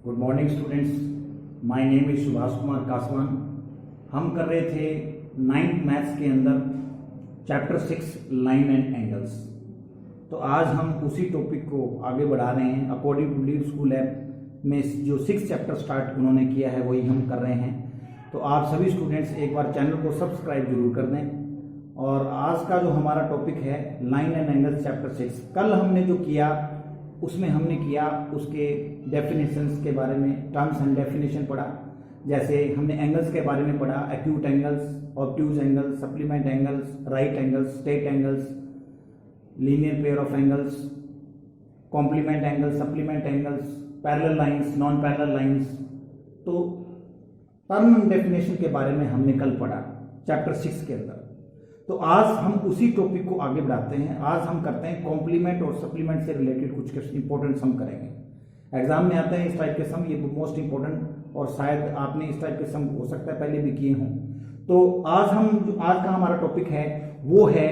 Good morning students, my name is Subhash Kumar Kaswan. हम कर रहे थे 9th मैथ्स के अंदर चैप्टर 6 लाइन एंड एंगल्स। तो आज हम उसी टॉपिक को आगे बढ़ा रहे हैं। According to Lead school app में जो 6 चैप्टर स्टार्ट उन्होंने किया है वही हम कर रहे हैं। तो आप सभी स्टूडेंट्स एक बार चैनल को सब्सक्राइब जरूर कर दें। और आज का जो हमारा टॉपिक है लाइन एंड एंगल्स चैप्टर 6, कल हमने जो किया उसमें हमने किया उसके डेफिनेशंस के बारे में, टर्म्स एंड डेफिनेशन पढ़ा। जैसे हमने एंगल्स के बारे में पढ़ा, acute angles, obtuse angles, supplement angles, right angles, straight angles, linear pair of angles, complement angles, supplement angles, parallel lines, non parallel lines. तो टर्म एंड डेफिनेशन के बारे में हमने कल पढ़ा चैप्टर 6 के अंदर। तो आज हम उसी टॉपिक को आगे बढ़ाते हैं। आज हम करते हैं कॉम्प्लीमेंट और सप्लीमेंट से रिलेटेड कुछ इंपॉर्टेंट सम करेंगे। एग्जाम में आते हैं इस टाइप के सम, ये मोस्ट इंपॉर्टेंट, और शायद आपने इस टाइप के सम हो सकता है पहले भी किए हों। तो आज का हमारा टॉपिक है वो है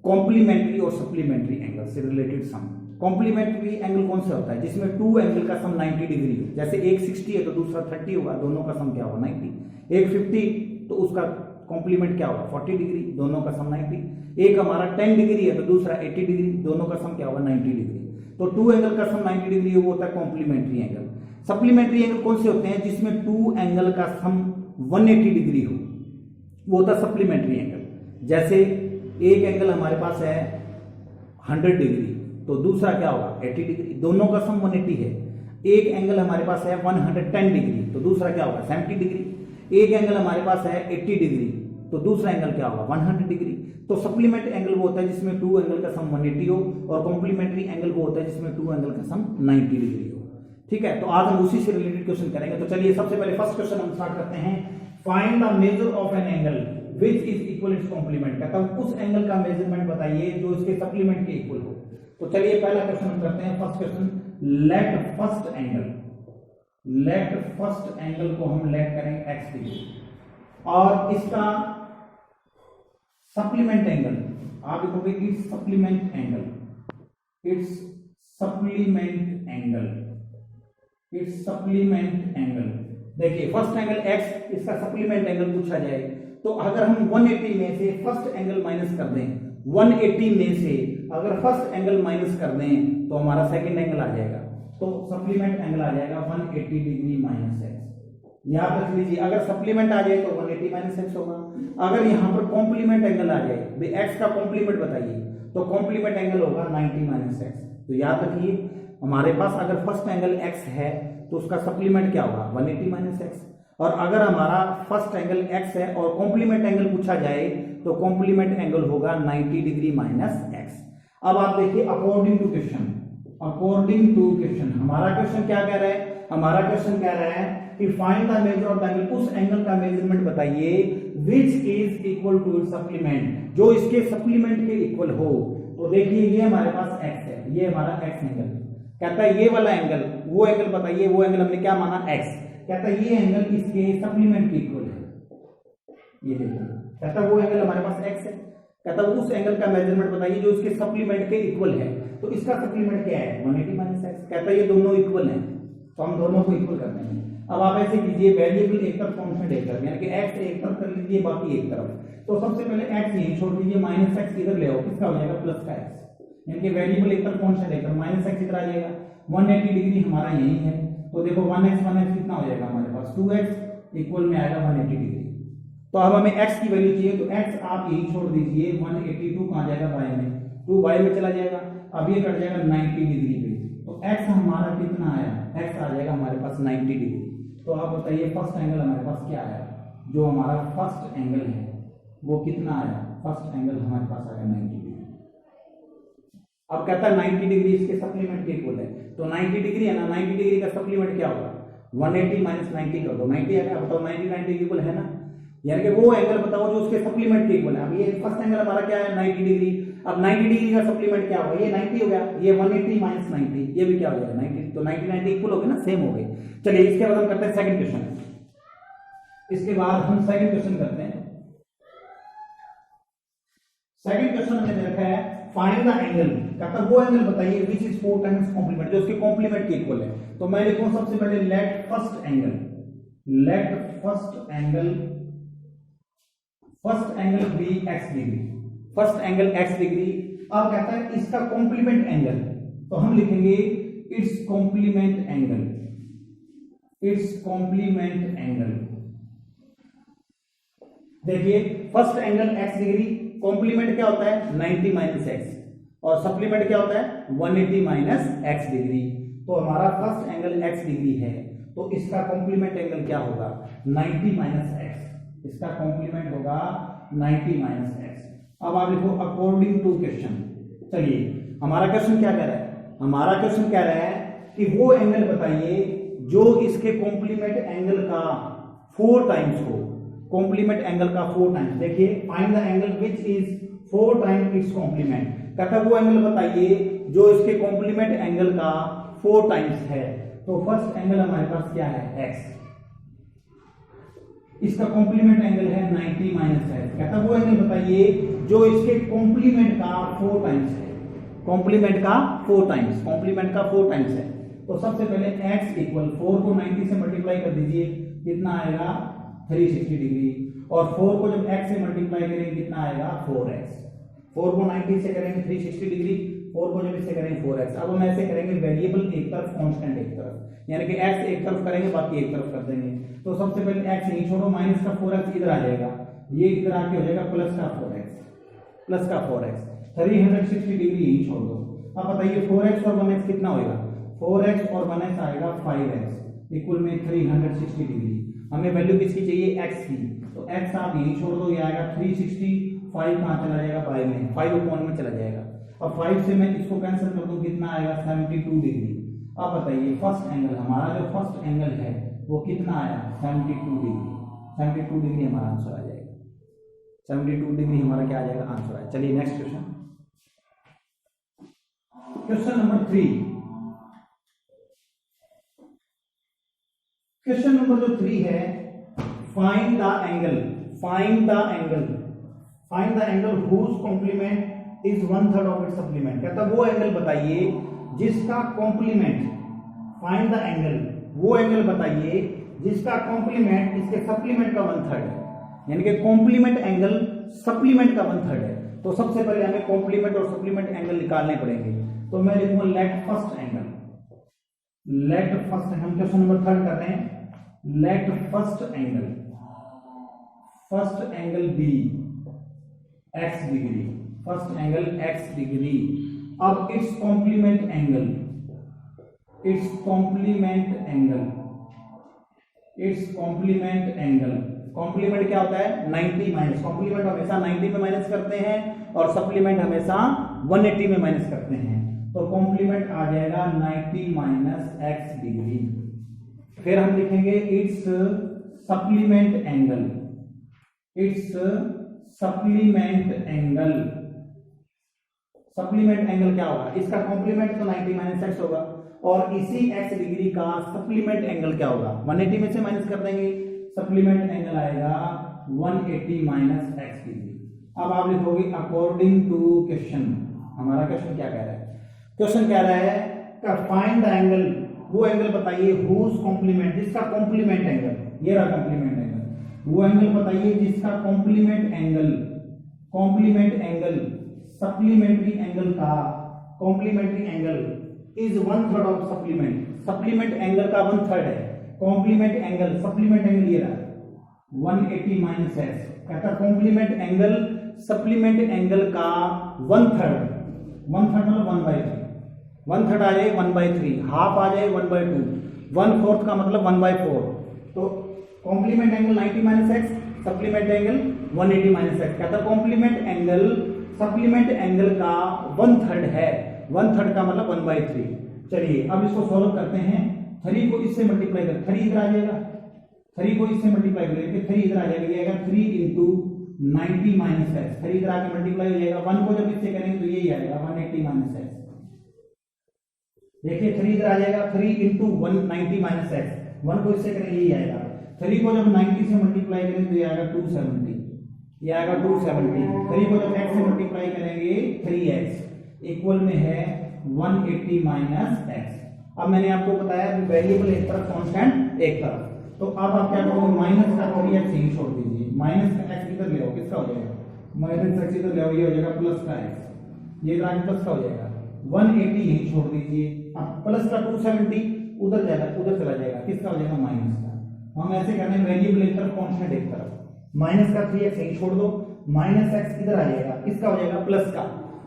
कॉम्प्लीमेंट्री और सप्लीमेंट्री एंगल से रिलेटेड सम। कॉम्प्लीमेंट्री एंगल कौन सा होता है? जिसमें 2 एंगल का सम 90 डिग्री हो। जैसे एक 60 है तो दूसरा 30 होगा, दोनों का सम क्या होगा? 90। एक 50 तो उसका कॉम्प्लीमेंट क्या होगा? 40 डिग्री, दोनों का सम 90। एक हमारा 10 डिग्री है तो दूसरा 80 डिग्री, दोनों का सम क्या होगा? 90 डिग्री। तो 2 एंगल का सम 90 डिग्री है, वो होता है कॉम्प्लीमेंट्री एंगल। सप्लीमेंट्री एंगल कौन से होते हैं? जिसमें 2 एंगल का सम 180 डिग्री हो, वो होता है सप्लीमेंट्री एंगल। जैसे एक एंगल हमारे पास है 100 डिग्री तो दूसरा क्या होगा? 80 डिग्री, दोनों का सम 180 है। एक एंगल हमारे पास है 110 डिग्री तो दूसरा क्या होगा? 70 डिग्री। एक एंगल हमारे पास है 80 डिग्री तो दूसरा एंगल क्या होगा? 100 डिग्री। तो सप्लीमेंट एंगल वो होता है जिसमें 2 एंगल का सम 180 हो, और कॉम्प्लीमेंट्री एंगल वो होता है जिसमें 2 एंगल का सम 90 डिग्री हो। ठीक है, तो आज हम उसी से रिलेटेड क्वेश्चन करेंगे। तो चलिए सबसे पहले फर्स्ट क्वेश्चन हम स्टार्ट करते हैं। Find the measure of an angle which is equal its complement. कहता हूं उस एंगल का मेजरमेंट बताइए जो इसके सप्लीमेंट के इक्वल हो। तो चलिए पहला क्वेश्चन हम करते हैं। First question, late first angle को हम लेट करें x डिग्री, और इसका सप्लीमेंट एंगल आप लिखोगे it's supplement angle, it's supplement angle. देखिए फर्स्ट एंगल x, इसका सप्लीमेंट एंगल पूछा जाए तो अगर हम 180 में से फर्स्ट एंगल माइनस कर दें, 180 में से अगर फर्स्ट एंगल माइनस कर दें तो हमारा सेकंड एंगल आ जाएगा। तो सप्लीमेंट एंगल आ जाएगा 180 डिग्री माइनस x। याद रख लीजिए, अगर सप्लीमेंट आ जाए तो 180 माइनस x होगा। अगर यहां पर कॉम्प्लीमेंट एंगल आ जाए, भाई x का कॉम्प्लीमेंट बताइए, तो कॉम्प्लीमेंट एंगल होगा 90 माइनस x। तो याद रखिए हमारे पास अगर फर्स्ट एंगल x है तो उसका सप्लीमेंट क्या होगा? 180 माइनस x। और अगर हमारा फर्स्ट एंगल x है और कॉम्प्लीमेंट एंगल पूछा जाए तो कॉम्प्लीमेंट एंगल होगा 90 डिग्री माइनस x। अब आप देखिए अकॉर्डिंग टू क्वेश्चन हमारा क्वेश्चन क्या कह रहा है? हमारा क्वेश्चन कह रहा है कि find the measure of the angle, उस एंगल का मेजरमेंट बताइए which is equal to its supplement, जो इसके सप्लीमेंट के इक्वल हो। तो देखिए ये हमारे पास x है, ये हमारा x एंगल। कहता है ये वाला एंगल, वो एंगल बताइए, वो एंगल हमने क्या माना? x। कहता है ये एंगल इसके सप्लीमेंट के इक्वल है। ये देखो, कहता है वो एंगल हमारे पास x है। कहता है उस एंगल का मेजरमेंट बताइए जो इसके सप्लीमेंट के इक्वल है। तो इसका सप्लीमेंट क्या है? 180 माइनस x। कहता है ये दोनों इक्वल हैं तो हम दोनों को इक्वल कर देंगे। अब आप ऐसे कीजिए, वेरिएबल एक तरफ, कांस्टेंट एक तरफ, यानी कि x एक तरफ कर लीजिए, बाकी एक तरफ। तो सबसे पहले x यहीं छोड़ दीजिए, माइनस x इधर ले आओ, किसका हो जाएगा? प्लस का x। यानी कि वेरिएबल एक तरफ, कांस्टेंट एक तरफ, माइनस x इधर आ जाएगा। 180 डिग्री हमारा यही है तो देखो 1x कितना हो जाएगा हमारे पास? 2x इक्वल में आएगा 180 डिग्री। तो अब हमें x की वैल्यू चाहिए तो x आप यही छोड़ दीजिए, 182 कहां जाएगा? y में, 2 y में चला जाएगा। अब ये कट जाएगा 90 डिग्री पे, तो x हमारा कितना आया? x आ जाएगा हमारे पास 90 डिग्री। तो आप बताइए फर्स्ट एंगल हमारे पास क्या आया? जो हमारा फर्स्ट एंगल है वो कितना आया? फर्स्ट एंगल हमारे पास आया 90 डिग्री। अब कहता है 90 डिग्री इसके सप्लीमेंट के इक्वल है, तो 90 डिग्री है ना, 90 डिग्री का सप्लीमेंट क्या होगा? 180 माइनस 90 कर दो, 90 आएगा। बताओ 90 के इक्वल है ना, यानी कि वो एंगल बताओ जो उसके सप्लीमेंट के इक्वल है। अब ये फर्स्ट एंगल हमारा क्या है? 90 डिग्री। अब 90 डिग्री का सप्लीमेंट क्या होगा? ये 90 हो गया, ये 180 माइनस 90, ये भी क्या हो जाएगा? 90। तो 90 इक्वल हो गए ना, सेम हो गए। चलिए इसके बाद हम करते हैं सेकंड क्वेश्चन। इसके बाद हम सेकंड क्वेश्चन करते हैं। सेकंड क्वेश्चन हमने दे रखा है फाइंड द एंगल। कहता वो एंगल बताइए विच इज 4 टाइम्स कॉम्प्लीमेंट। जो उसके कॉम्प्लीमेंट के इक्वल है। तो मैं लिखूं सबसे पहले let first angle be x degree, first angle x degree. अब कहता है इसका कॉम्प्लीमेंट एंगल, तो हम लिखेंगे इट्स कॉम्प्लीमेंट एंगल। देखिए first angle x degree, complement क्या होता है 90 माइनस एक्स, और सप्लीमेंट क्या होता है 180 माइनस एक्स डिग्री। तो हमारा फर्स्ट एंगल x डिग्री है, तो इसका कॉम्प्लीमेंट एंगल क्या होगा 90 माइनस एक्स, इसका कॉम्प्लीमेंट होगा 90 माइनस एक्स। अब आप लिखो अकॉर्डिंग टू क्वेश्चन। चलिए हमारा क्वेश्चन क्या कह रहा है, हमारा क्वेश्चन कह रहा है कि वो एंगल बताइए जो इसके कॉम्प्लीमेंट एंगल का 4 टाइम्स हो, कॉम्प्लीमेंट एंगल का 4 टाइम्स। देखिए find the angle which is 4 times its complement, कहता है वो एंगल बताइए जो इसके कॉम्प्लीमेंट एंगल का 4 टाइम्स है। तो फर्स्ट एंगल हमारे पास क्या है x, इसका कॉम्प्लीमेंट एंगल है 90 माइनस एक्स, कहता है वो एंगल बताइए जो इसके कॉम्प्लीमेंट का 4 टाइम्स है, कॉम्प्लीमेंट का 4 टाइम्स है। तो सबसे पहले x इक्वल 4 को 90 से मल्टीप्लाई कर दीजिए, कितना आएगा 360 डिग्री, और 4 को जब x से मल्टीप्लाई करेंगे कितना आएगा 4x। 4 को 90 से करेंगे 360 डिग्री, 4 को जब इससे करेंगे 4x। अब हम ऐसे करेंगे वेरिएबल एक तरफ कांस्टेंट एक तरफ, यानी कि x एक तरफ करेंगे बाकी एक तरफ कर देंगे। तो सबसे पहले x यहीं छोड़ो, माइनस का 4x इधर आ जाएगा, ये इधर आके हो जाएगा प्लस का 4x, 360 डिग्री यहीं छोड़ दो। अब बताइए 4x और 1x कितना होगा, 4x और 1x आएगा 5x इक्वल में 360 डिग्री। हमें वैल्यू किसकी चाहिए x की, तो x आप यहीं छोड़ दो, ये आएगा 360, 5 कहाँ चला जाएगा 5 में, 5 अपॉन में चला जाएगा। अब 5 से मैं इसको कैंसिल कर दूं, कितना आएगा 72 डिग्री। अब बताइए फर्स्ट एंगल, हमारा जो फर्स्ट एंगल है वो कितना आया 72 डिग्री, 72 डिग्री हमारा आंसर आ जाएगा, 72 डिग्री हमारा क्या आ जाएगा आंसर आएगा। चलिए next question, question number 3। Question number जो 3 है, find the angle whose complement is 1/3 of its supplement, कहता वो एंगल बताइए जिसका कॉम्प्लीमेंट, फाइंड द एंगल, वो एंगल बताइए जिसका कॉम्प्लीमेंट इसके सप्लीमेंट का 1/3 है, यानी कि कॉम्प्लीमेंट एंगल सप्लीमेंट का 1/3 है। तो सबसे पहले हमें कॉम्प्लीमेंट और सप्लीमेंट एंगल निकालने पड़ेंगे। तो मैं लिखूंगा लेट फर्स्ट एंगल, हम क्वेश्चन नंबर 3 कर रहे हैं, let first angle be x degree, first angle x degree. अब इट्स कॉम्प्लीमेंट एंगल, कॉम्प्लीमेंट क्या होता है 90 माइनस, कॉम्प्लीमेंट हमेशा 90 में माइनस करते हैं और सप्लीमेंट हमेशा 180 में माइनस करते हैं। तो कॉम्प्लीमेंट आ जाएगा 90 माइनस x डिग्री। फिर हम लिखेंगे इट्स सप्लीमेंट एंगल क्या होगा, इसका कॉम्प्लीमेंट तो 90 माइनस एक्स होगा, और इसी x डिग्री का सप्लीमेंट एंगल क्या होगा 180 में से माइनस कर देंगे, सप्लीमेंट एंगल आएगा 180 माइनस एक्स डिग्री। अब आप लिखोगे अकॉर्डिंग टू क्वेश्चन, हमारा क्वेश्चन क्या कह रहा है, क्वेश्चन कह रहा है फाइंड द एंगल, वो एंगल बताइए हुज कॉम्प्लीमेंट, जिसका कॉम्प्लीमेंट एंगल, ये रहा कॉम्प्लीमेंट एंगल, वो एंगल बताइए जिसका कॉम्प्लीमेंट एंगल सप्लीमेंट्री एंगल का complementary angle is 1/3 of supplement angle का 1/3 है, कॉम्प्लीमेंट एंगल सप्लीमेंट एंगल ये रहा 180 माइनस एक्स, कहता कॉम्प्लीमेंट एंगल सप्लीमेंट एंगल का 1/3 मतलब 1/3, 1/3 आ जाए 1/3, हाफ आ जाए 1/2, 1/4 का मतलब 1/4। तो complement angle 90 minus x, supplement angle 180 minus x, कहता कॉम्प्लीमेंट एंगल सप्लीमेंट एंगल का 1/3 है, 1/3 का मतलब 1/3। चलिए अब इसको सॉल्व करते हैं, 3 को इससे मल्टीप्लाई कर, 3 इधर आ जाएगा, 3 को इससे मल्टीप्लाई करेंगे 3 इधर आ जाएगा, ये आएगा 3 इंटू 90 माइनस एक्स, 3 इधर आके मल्टीप्लाई हो जाएगा, 1 को जब इससे करेंगे तो यही आएगा 180 माइनस एक्स। देखिए 3 इधर आ जाएगा, 3 इंटू 190 माइनस एक्स, 1 को इससे करेंगे यही आएगा, 3 को जब 90 से मल्टीप्लाई करेंगे तो ये आएगा 270, ये आएगा 270, 3 को जब x से मल्टीप्लाई करेंगे 3x इक्वल में है 180 माइनस एक्स। अब मैंने आपको बताया वेरिएबल एक तरफ, कांस्टेंट एक तरफ। तो अब आप क्या करोगे, माइनस का 3x यही छोड़ दीजिए, माइनस का x किधर ले आओ, किसका हो जाएगा, माइनस x इधर ले आओ, ये हो जाएगा प्लस का x, ये इधर प्लस का हो जाएगा, 180 यही छोड़ दीजिए। अब प्लस का 270 उधर जाएगा, उधर चला जाएगा, किसका हो जाएगा, माइनस का। हम ऐसे करने वेरिएबल एक तरफ, कांस्टेंट एक तरफ, माइनस का 3x यही छोड़ दो, माइनस x इधर आ जाएगा, किसका हो जाएगा, प्लस का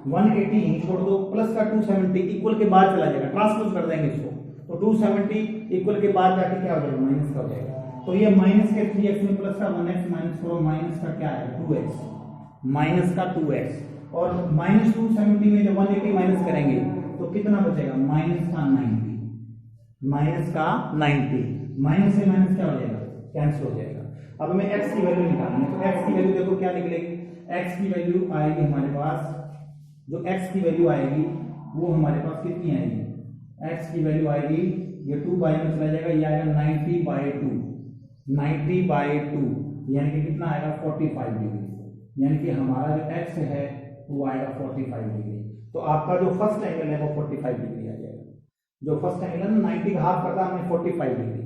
180 यही छोड़ दो, प्लस का 270 इक्वल के बाद चला जाएगा, ट्रांसपोज कर देंगे इसको, तो 270 इक्वल के बाद जाके क्या हो जाएगा, माइनस का हो जाएगा। तो ये माइनस के 3x में प्लस का 1x माइनस करो, माइनस का क्या है 2x, माइनस का 2x, और माइनस 270 में जब 180 माइनस करेंगे तो कितना बचेगा, माइनस का 90, माइनस का 90, माइनस से माइनस क्या हो जाएगा, कैंसिल हो जाएगा। अब हमें x की वैल्यू निकालनी है, तो x की वैल्यू देखो क्या निकलेगी, x की वैल्यू आएगी हमारे पास, जो x की वैल्यू आएगी वो हमारे पास कितनी आएगी, x की वैल्यू आएगी, ये 2 बाई में चला जाएगा, ये आएगा 90/2, 90/2 यानी कि कितना आएगा 45 डिग्री, यानी कि हमारा जो x है वो आएगा 45 डिग्री। तो आपका जो फर्स्ट एंगल है वो 45 डिग्री आ जाएगा, जो फर्स्ट एंगल है ना 90 का हाफ करता हमने 45 डिग्री,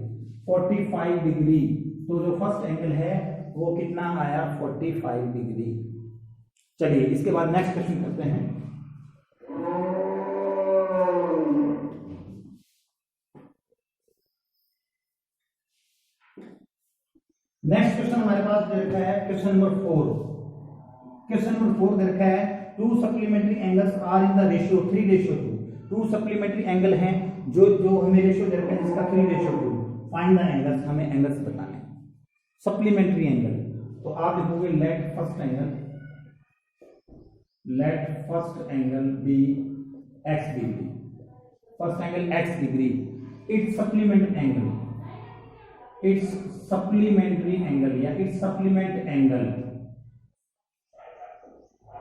45 डिग्री, तो जो फर्स्ट एंगल है वो कितना आया 45 डिग्री। चलिए इसके बाद नेक्स्ट क्वेश्चन करते हैं। नेक्स्ट क्वेश्चन हमारे पास दे रखा है क्वेश्चन नंबर 4। क्वेश्चन नंबर 4 दे रखा है two supplementary angles are in the ratio 3:2। Two supplementary angle हैं जो हमें रेशियो दे रखा है जिसका 3:2। फाइंड द एंगल्स, हमें एंगल्स बताने हैं सप्लीमेंट्री एंगल। तो आप लिखोगे let first angle be x degree, first angle x degree, its supplementary angle या its supplement angle,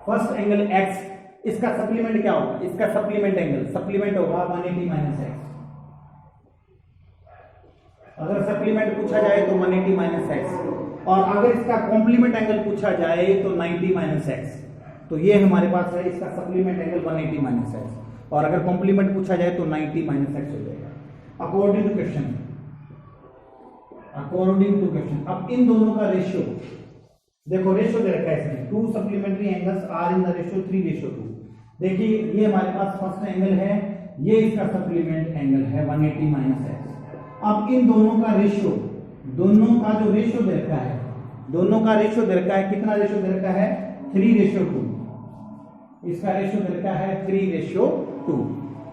first angle x, इसका सप्लीमेंट क्या होगा, इसका सप्लीमेंट एंगल, सप्लीमेंट होगा 180 माइनस x। अगर सप्लीमेंट पूछा जाए तो 180 माइनस x, और अगर इसका कॉम्प्लीमेंट एंगल पूछा जाए तो 90 माइनस x। तो ये हमारे पास है इसका सप्लीमेंट एंगल 180 माइनस x, और अगर कॉम्प्लीमेंट पूछा जाए तो 90 माइनस x हो जाएगा अकॉर्डिंग टू क्वेश्चन। अब इन दोनों का रेशियो देखो, रेशियो दे रखा है इसमें, two supplementary angles are in the ratio 3:2। देखिए ये हमारे पास फर्स्ट एंगल है, ये इसका सप्लीमेंट एंगल है 180 माइनस x। अब इन दोनों का रेशियो, दोनों का जो रेशियो दे रखा है, दोनों का रेशियो दे रखा है, कितना रेशियो दे रखा है 3:2, इसका रेशियो दे रखा है 3:2।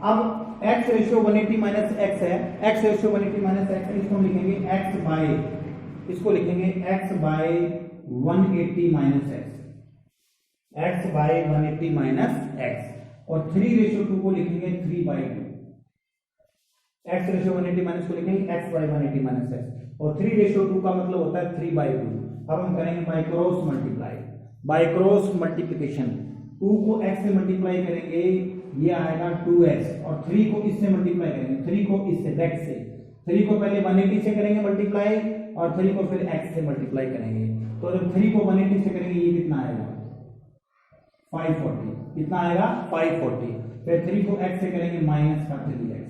अब x रेशियो 180 माइनस x है, x रेशियो 180 माइनस x है, इसको लिखेंगे x by 180 minus x by 180 minus x, और 3:2 को लिखेंगे 3/2। x रेशियो 180 माइनस को लिखेंगे x बाय 180 माइनस x, और 3:2 का मतलब होता है 3/2। अब हम करेंगे by cross multiply, by cross multiplication, 2 को x से मल्टीप्लाई करेंगे ये आएगा 2x, और 3 को इससे मल्टीप्लाई करेंगे, 3 को इससे बैक से, 3 को पहले 180 से करेंगे मल्टीप्लाई, और 3 को फिर x से मल्टीप्लाई करेंगे। तो जब 3 को 180 से करेंगे ये कितना आएगा 540, कितना आएगा 540। फिर 3 को x से करेंगे माइनस का 3x,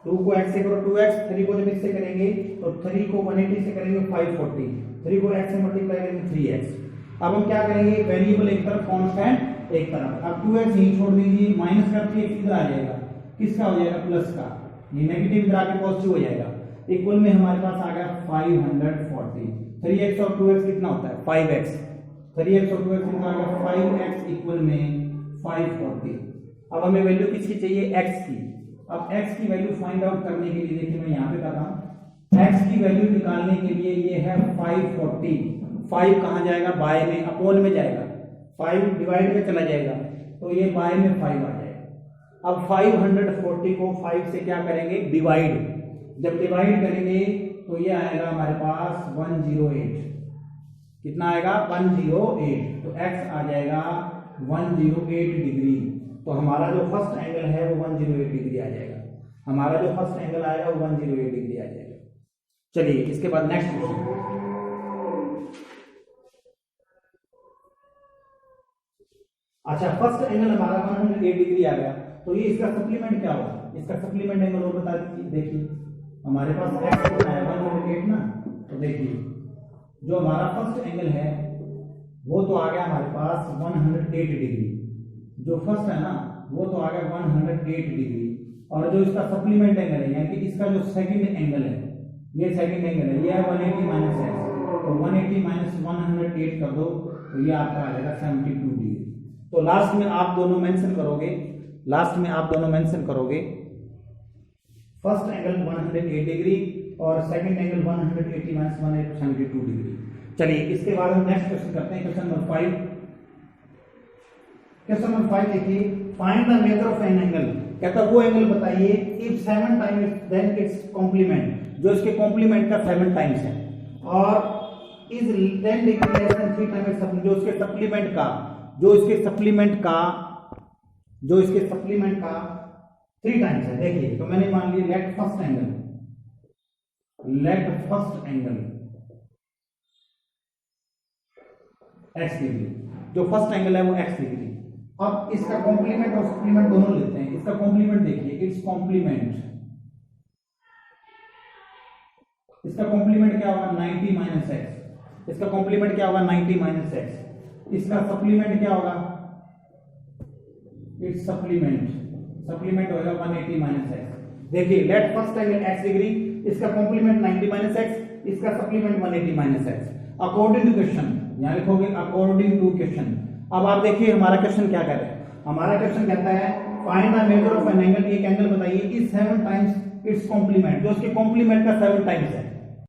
2 को x से करो 2x, 3 को जब इससे करेंगे तो 3 को 180 से करेंगे 540, 3 को x से मल्टीप्लाई करेंगे 3x। अब हम क्या करेंगे, वेरिएबल एक तरफ, कांस्टेंट एक तरफ। अब 2x यहीं छोड़ दीजिए, माइनस का 3x इधर आ जाएगा, किसका हो जाएगा प्लस का, ये नेगेटिव इधर आके पॉजिटिव हो जाएगा, इक्वल में हमारे पास आ गया 540। 3x और 2x कितना होता है 5x, 3x और 2x कितना आ गया 5x इक्वल में 540। अब हमें वैल्यू किसकी चाहिए x की। अब x की वैल्यू फाइंड आउट करने के लिए देखिए मैं यहाँ पे कर रहा हूँ, x की वैल्यू निकालने के लिए ये है 540, 5 कहाँ जाएगा बाय में, अपोन में जाएगा, 5 डिवाइड में चला जाएगा, तो ये बाय में 5 आ जाएगा। अब 540 को 5 से क्या करेंगे डिवाइड, जब डिवाइड करेंगे तो ये आएगा हमारे पास 108, कितना आएगा 108, तो x आ जाएगा 108 डिग्री। तो हमारा जो फर्स्ट एंगल है वो 108 डिग्री आ जाएगा, हमारा जो फर्स्ट एंगल आएगा वो 108 डिग्री आ जाएगा। चलिए इसके बाद नेक्स्ट क्वेश्चन। अच्छा फर्स्ट एंगल हमारा 108 डिग्री आ गया, तो ये इसका सप्लीमेंट क्या होगा, इसका सप्लीमेंट एंगल और बता दीजिए। देखिए हमारे पास x कितना है 108 ना, तो देखिए जो हमारा फर्स्ट एंगल है वो तो आ गया हमारे पास 108 डिग्री, जो फर्स्ट है ना वो तो आ गया 108 डिग्री, और जो इसका सप्लीमेंट एंगल है यानी कि इसका जो सेकंड एंगल है, ये सेकंड एंगल है, ये है 180 माइनस एक्स, तो 180 माइनस 108 कर दो तो ये आपका आ जाएगा 72 डिग्री। तो लास्ट में आप दोनों मेंशन करोगे, लास्ट में आप दोनों मेंशन करोगे फर्स्ट एंगल 108 डिग्री और सेकंड एंगल 180 माइनस 172 डिग्री। चलिए इसके बाद हम नेक्स्ट क्वेश्चन करते हैं, क्वेश्चन नंबर 5। क्वेश्चन नंबर 5 देखिए, find the measure of an angle, कहता वो एंगल बताइए if 7 times then its complement, जो इसके कॉम्प्लीमेंट का 7 टाइम्स है, और is 10 degree less than 3 times, जो इसके सप्लीमेंट का, जो इसके सप्लीमेंट का 3 टाइम्स है। देखिए तो मैंने मान लिया late first angle x degree, जो फर्स्ट एंगल है वो x डिग्री। अब इसका कॉम्प्लीमेंट और सप्लीमेंट दोनों लेते हैं। इसका कॉम्प्लीमेंट देखिए, इट्स कॉम्प्लीमेंट, इसका कॉम्प्लीमेंट क्या होगा 90 माइनस एक्स, इसका कॉम्प्लीमेंट क्या होगा 90 माइनस एक्स, इसका सप्लीमेंट क्या होगा, इट्स सप्लीमेंट होगा 180 माइनस एक्स। देखिए let first angle x degree, इसका कॉम्प्लीमेंट 90 माइनस एक्स, इसका supplement 180 minus x. According to question, यहां लिखोगे अकॉर्डिंग टू क्वेश्चन। अब आप देखिए हमारा क्वेश्चन क्या कह रहा है, हमारा क्वेश्चन कहता है find the measure of an angle, एक एंगल बताइए इज 7 टाइम्स इट्स कॉम्प्लीमेंट, जो उसके कॉम्प्लीमेंट का 7 टाइम्स है।